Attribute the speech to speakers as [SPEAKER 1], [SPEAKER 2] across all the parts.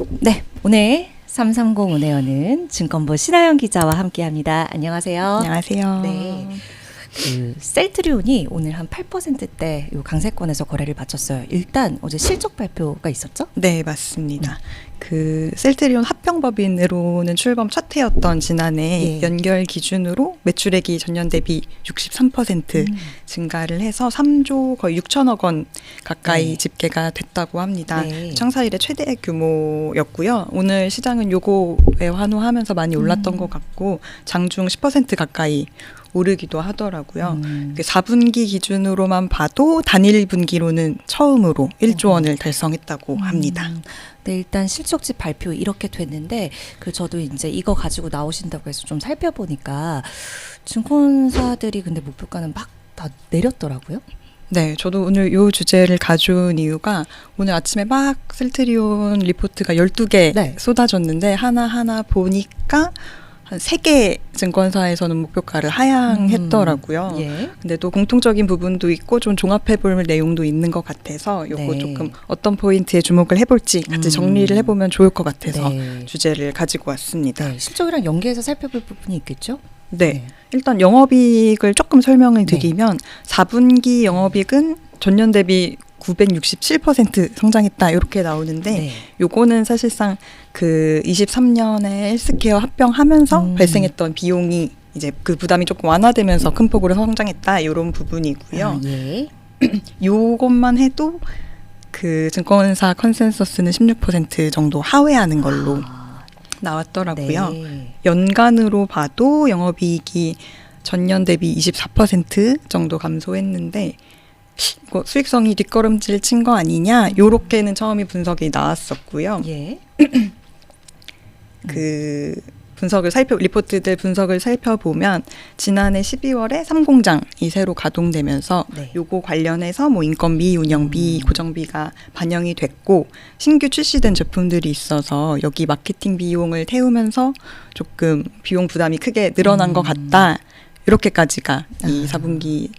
[SPEAKER 1] 네, 오늘 330 운에어는 증권부 신하영 기자와 함께합니다. 안녕하세요.
[SPEAKER 2] 안녕하세요.
[SPEAKER 1] 네, 그 셀트리온이 오늘 한 8%대 요 강세권에서 거래를 마쳤어요. 일단 어제 실적 발표가 있었죠?
[SPEAKER 2] 네, 맞습니다. 그 셀트리온 합병법인으로는 출범 첫 해였던 지난해
[SPEAKER 1] 예.
[SPEAKER 2] 연결 기준으로 매출액이 전년 대비 63% 증가를 해서 3조 거의 6천억 원 가까이
[SPEAKER 1] 네.
[SPEAKER 2] 집계가 됐다고 합니다.
[SPEAKER 1] 네.
[SPEAKER 2] 창사 이래 최대 규모였고요. 오늘 시장은 요거에 환호하면서 많이 올랐던 것 같고 장중 10% 가까이 오르기도 하더라고요. 4분기 기준으로만 봐도 단일 분기로는 처음으로 1조 원을 달성했다고 합니다.
[SPEAKER 1] 네, 일단 실적지 발표 이렇게 됐는데 저도 이제 이거 가지고 나오신다고 해서 좀 살펴보니까 증권사들이 근데 목표가는 막 다 내렸더라고요.
[SPEAKER 2] 네, 저도 오늘 이 주제를 가져온 이유가 오늘 아침에 막 셀트리온 리포트가 12개
[SPEAKER 1] 네.
[SPEAKER 2] 쏟아졌는데 하나하나 보니까 한 3개 증권사에서는 목표가를 하향했더라고요.
[SPEAKER 1] 예.
[SPEAKER 2] 근데 또 공통적인 부분도 있고 좀 종합해볼 내용도 있는 것 같아서 요거
[SPEAKER 1] 네.
[SPEAKER 2] 조금 어떤 포인트에 주목을 해볼지 같이 정리를 해보면 좋을 것 같아서
[SPEAKER 1] 네.
[SPEAKER 2] 주제를 가지고 왔습니다.
[SPEAKER 1] 네, 실적이랑 연계해서 살펴볼 부분이 있겠죠?
[SPEAKER 2] 네. 일단 영업이익을 조금 설명을 드리면 4분기 영업이익은 전년 대비 967% 성장했다 이렇게 나오는데
[SPEAKER 1] 네.
[SPEAKER 2] 요거는 사실상 그 23년에 헬스케어 합병하면서 발생했던 비용이 이제 그 부담이 조금 완화되면서 큰 폭으로 성장했다 이런 부분이고요.
[SPEAKER 1] 아, 예.
[SPEAKER 2] 요것만 해도 그 증권사 컨센서스는 16% 정도 하회하는 걸로 나왔더라고요.
[SPEAKER 1] 네.
[SPEAKER 2] 연간으로 봐도 영업이익이 전년 대비 24% 정도 감소했는데 이거 수익성이 뒷걸음질 친 거 아니냐 요렇게는 처음에 분석이 나왔었고요.
[SPEAKER 1] 예.
[SPEAKER 2] 그 리포트들 분석을 살펴보면 지난해 12월에 3공장이 새로 가동되면서
[SPEAKER 1] 네.
[SPEAKER 2] 요거 관련해서 뭐 인건비, 운영비, 고정비가 반영이 됐고 신규 출시된 제품들이 있어서 여기 마케팅 비용을 태우면서 조금 비용 부담이 크게 늘어난 것 같다. 이렇게까지가 이 4분기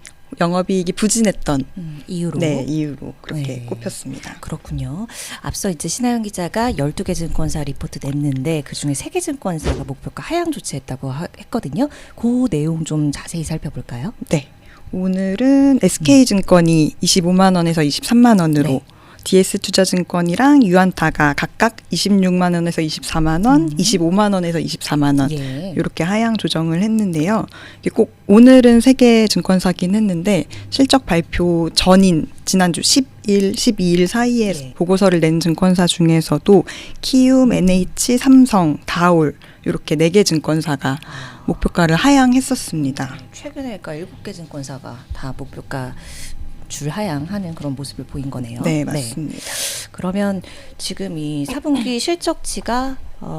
[SPEAKER 2] 영업이익이 부진했던
[SPEAKER 1] 이유로.
[SPEAKER 2] 네, 이유로 그렇게
[SPEAKER 1] 네.
[SPEAKER 2] 꼽혔습니다.
[SPEAKER 1] 그렇군요. 앞서 이제 신하영 기자가 12개 증권사 리포트 냈는데 그중에 3개 증권사가 목표가 하향 조치했다고 했거든요. 그 내용 좀 자세히 살펴볼까요?
[SPEAKER 2] 네. 오늘은 SK증권이 25만 원에서 23만 원으로
[SPEAKER 1] 네.
[SPEAKER 2] DS투자증권이랑 유안타가 각각 26만 원에서 24만 원, 25만 원에서 24만 원
[SPEAKER 1] 예.
[SPEAKER 2] 이렇게 하향 조정을 했는데요. 이게 꼭 오늘은 3개 증권사긴 했는데 실적 발표 전인 지난주 10일, 12일 사이에
[SPEAKER 1] 네.
[SPEAKER 2] 보고서를 낸 증권사 중에서도 키움, NH, 삼성, 다올 이렇게 4개 증권사가 목표가를 하향했었습니다.
[SPEAKER 1] 최근에 그러니까 7개 증권사가 다 목표가 줄 하향하는 그런 모습을 보인 거네요.
[SPEAKER 2] 네, 맞습니다.
[SPEAKER 1] 그러면 지금 이 4분기 실적치가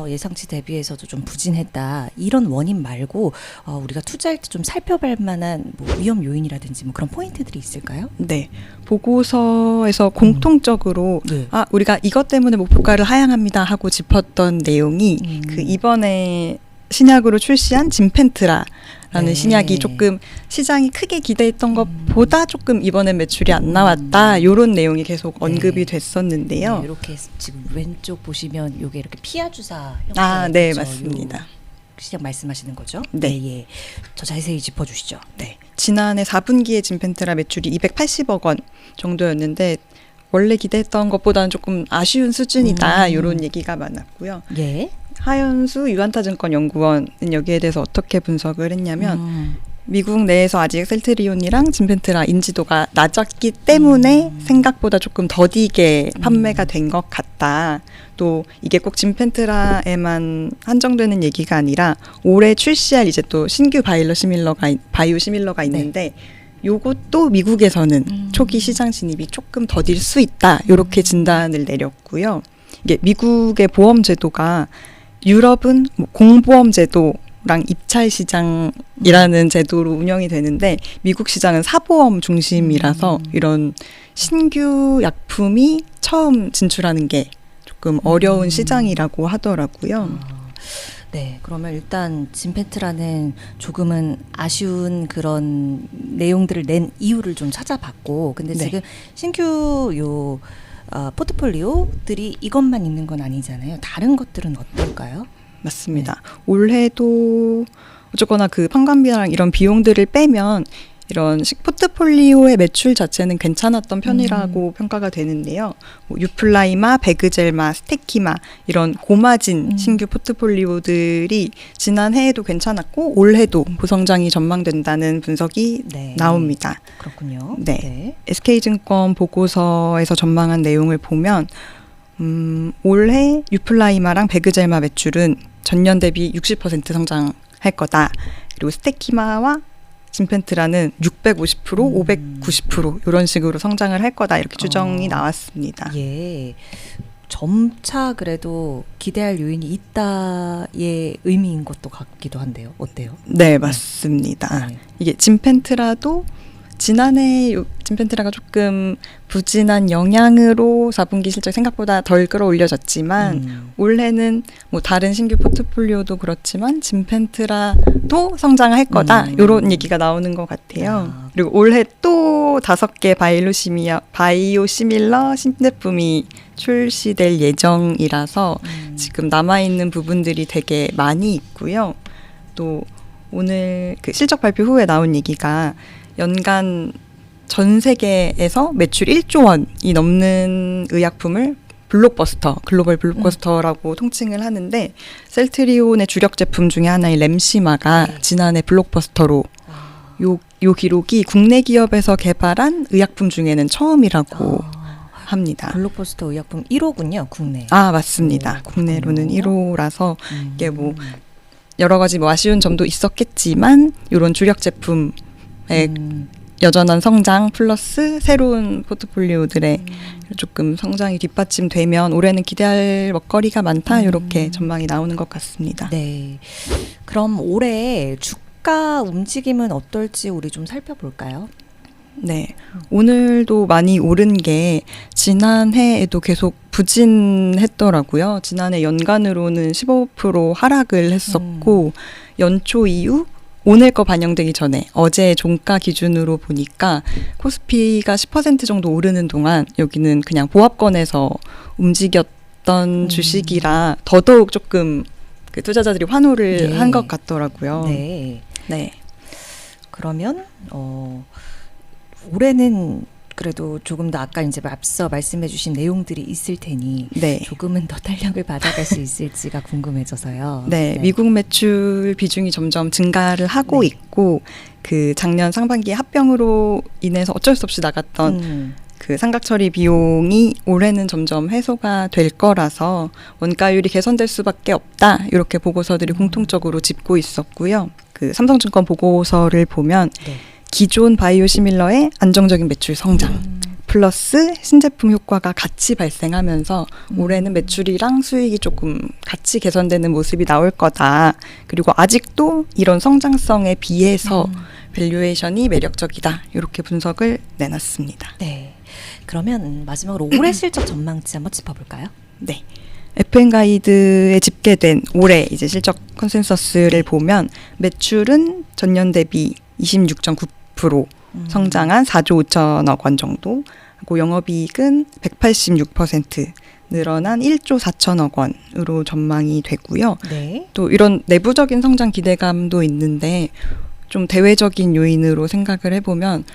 [SPEAKER 1] 예상치 대비해서도 좀 부진했다. 이런 원인 말고 우리가 투자할 때 좀 살펴볼 만한 뭐 위험 요인이라든지 뭐 그런 포인트들이 있을까요?
[SPEAKER 2] 네. 보고서에서 공통적으로
[SPEAKER 1] 네.
[SPEAKER 2] 우리가 이것 때문에 목표가를 하향합니다 하고 짚었던 내용이 그 이번에 신약으로 출시한 진펜트라라는
[SPEAKER 1] 네.
[SPEAKER 2] 신약이 조금 시장이 크게 기대했던 것보다 조금 이번엔 매출이 안 나왔다. 이런 내용이 계속 언급이 됐었는데요.
[SPEAKER 1] 네, 이렇게 지금 왼쪽 보시면 이게 이렇게 피하 주사
[SPEAKER 2] 네, 맞습니다.
[SPEAKER 1] 시작 말씀하시는 거죠?
[SPEAKER 2] 네.
[SPEAKER 1] 예. 더 자세히 짚어주시죠.
[SPEAKER 2] 네. 지난해 4분기에 진펜트라 매출이 280억 원 정도였는데 원래 기대했던 것보다는 조금 아쉬운 수준이다. 이런 얘기가 많았고요.
[SPEAKER 1] 예.
[SPEAKER 2] 하연수 유한타증권 연구원은 여기에 대해서 어떻게 분석을 했냐면 미국 내에서 아직 셀트리온이랑 진펜트라 인지도가 낮았기 때문에 생각보다 조금 더디게 판매가 된 것 같다. 또 이게 꼭 진펜트라에만 한정되는 얘기가 아니라 올해 출시할 이제 또 신규 바이오 시밀러가 있는데 요것도 미국에서는 초기 시장 진입이 조금 더딜 수 있다. 이렇게 진단을 내렸고요. 이게 미국의 보험 제도가 유럽은 뭐 공보험 제도랑 입찰 시장이라는 제도로 운영이 되는데 미국 시장은 사보험 중심이라서 이런 신규 약품이 처음 진출하는 게 조금 어려운 시장이라고 하더라고요.
[SPEAKER 1] 네, 그러면 일단 진펜트라는 조금은 아쉬운 그런 내용들을 낸 이유를 좀 찾아봤고, 근데
[SPEAKER 2] 네.
[SPEAKER 1] 지금 신규 포트폴리오들이 이것만 있는 건 아니잖아요. 다른 것들은 어떨까요?
[SPEAKER 2] 맞습니다. 올해도 어쨌거나 그 판관비랑 이런 비용들을 빼면 이런 포트폴리오의 매출 자체는 괜찮았던 편이라고 평가가 되는데요. 뭐 유플라이마, 베그젤마, 스테키마 이런 고마진 신규 포트폴리오들이 지난해에도 괜찮았고 올해도 고성장이 전망된다는 분석이
[SPEAKER 1] 네.
[SPEAKER 2] 나옵니다.
[SPEAKER 1] 그렇군요.
[SPEAKER 2] 네. SK증권 보고서에서 전망한 내용을 보면 올해 유플라이마랑 베그젤마 매출은 전년 대비 60% 성장할 거다. 그리고 스테키마와 진펜트라는 650%, 590% 이런 식으로 성장을 할 거다 이렇게 추정이 나왔습니다.
[SPEAKER 1] 예. 점차 그래도 기대할 요인이 있다의 의미인 것도 같기도 한데요. 어때요?
[SPEAKER 2] 네, 맞습니다.
[SPEAKER 1] 네.
[SPEAKER 2] 이게 진펜트라도 지난해 진펜트라가 조금 부진한 영향으로 4분기 실적 생각보다 덜 끌어올려졌지만 올해는 뭐 다른 신규 포트폴리오도 그렇지만 진펜트라도 성장할 거다 이런 얘기가 나오는 것 같아요. 그리고 올해 또 5개 바이오시밀러 신제품이 출시될 예정이라서 지금 남아있는 부분들이 되게 많이 있고요. 또 오늘 그 실적 발표 후에 나온 얘기가 연간 전 세계에서 매출 1조 원이 넘는 의약품을 블록버스터, 글로벌 블록버스터라고 통칭을 하는데 셀트리온의 주력 제품 중에 하나인 램시마가 지난해 블록버스터로 요 기록이 국내 기업에서 개발한 의약품 중에는 처음이라고 합니다.
[SPEAKER 1] 블록버스터 의약품 1호군요, 국내.
[SPEAKER 2] 아, 맞습니다. 국내로는 1호라서 이게 뭐 여러 가지 뭐 아쉬운 점도 있었겠지만 이런 주력 제품의 여전한 성장 플러스 새로운 포트폴리오들의 조금 성장이 뒷받침되면 올해는 기대할 먹거리가 많다 이렇게 전망이 나오는 것 같습니다.
[SPEAKER 1] 네. 그럼 올해 주가 움직임은 어떨지 우리 좀 살펴볼까요?
[SPEAKER 2] 네. 오늘도 많이 오른 게 지난해에도 계속 부진했더라고요. 지난해 연간으로는 15% 하락을 했었고 연초 이후 오늘 거 반영되기 전에 어제 종가 기준으로 보니까 코스피가 10% 정도 오르는 동안 여기는 그냥 보합권에서 움직였던 주식이라 더더욱 조금 그 투자자들이 환호를 한 것 같더라고요.
[SPEAKER 1] 네.
[SPEAKER 2] 네.
[SPEAKER 1] 그러면 올해는 그래도 조금 더 아까 이제 앞서 말씀해주신 내용들이 있을 테니
[SPEAKER 2] 네.
[SPEAKER 1] 조금은 더 탄력을 받아갈 수 있을지가 궁금해져서요.
[SPEAKER 2] 네, 미국 매출 비중이 점점 증가를 하고 있고 그 작년 상반기에 합병으로 인해서 어쩔 수 없이 나갔던 그 상각 처리 비용이 올해는 점점 해소가 될 거라서 원가율이 개선될 수밖에 없다 이렇게 보고서들이 공통적으로 짚고 있었고요. 그 삼성증권 보고서를 보면 기존 바이오시밀러의 안정적인 매출 성장 플러스 신제품 효과가 같이 발생하면서 올해는 매출이랑 수익이 조금 같이 개선되는 모습이 나올 거다. 그리고 아직도 이런 성장성에 비해서 밸류에이션이 매력적이다. 이렇게 분석을 내놨습니다.
[SPEAKER 1] 네. 그러면 마지막으로 올해 실적 전망치 한번 짚어볼까요?
[SPEAKER 2] 네. FN가이드에 집계된 올해 이제 실적 컨센서스를 보면 매출은 전년 대비 26.9% 성장한 4조 5천억 원 정도 하고 영업이익은 186% 늘어난 1조 4천억 원으로 전망이 되고요.
[SPEAKER 1] 네.
[SPEAKER 2] 또 이런 내부적인 성장 기대감도 있는데 좀 대외적인 요인으로 생각을 해보면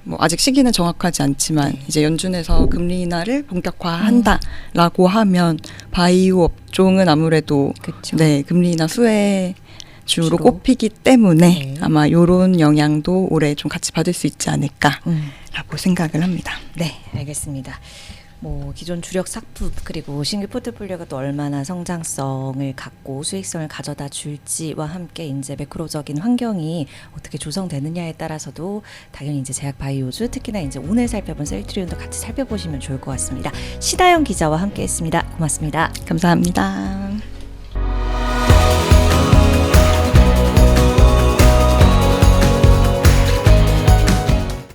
[SPEAKER 2] 뭐 아직 시기는 정확하지 않지만 이제 연준에서 금리 인하를 본격화한다라고 하면 바이오 업종은 아무래도
[SPEAKER 1] 그쵸.
[SPEAKER 2] 네, 금리 인하 수혜 주로
[SPEAKER 1] 주로.
[SPEAKER 2] 꼽히기 때문에 아마 이런 영향도 올해 좀 같이 받을 수 있지 않을까라고 생각을 합니다.
[SPEAKER 1] 네, 알겠습니다. 뭐 기존 주력 상품 그리고 신규 포트폴리오가 또 얼마나 성장성을 갖고 수익성을 가져다 줄지와 함께 이제 매크로적인 환경이 어떻게 조성되느냐에 따라서도 당연히 이제 제약 바이오주 특히나 이제 오늘 살펴본 셀트리온도 같이 살펴보시면 좋을 것 같습니다. 시다영 기자와 함께했습니다. 고맙습니다.
[SPEAKER 2] 감사합니다.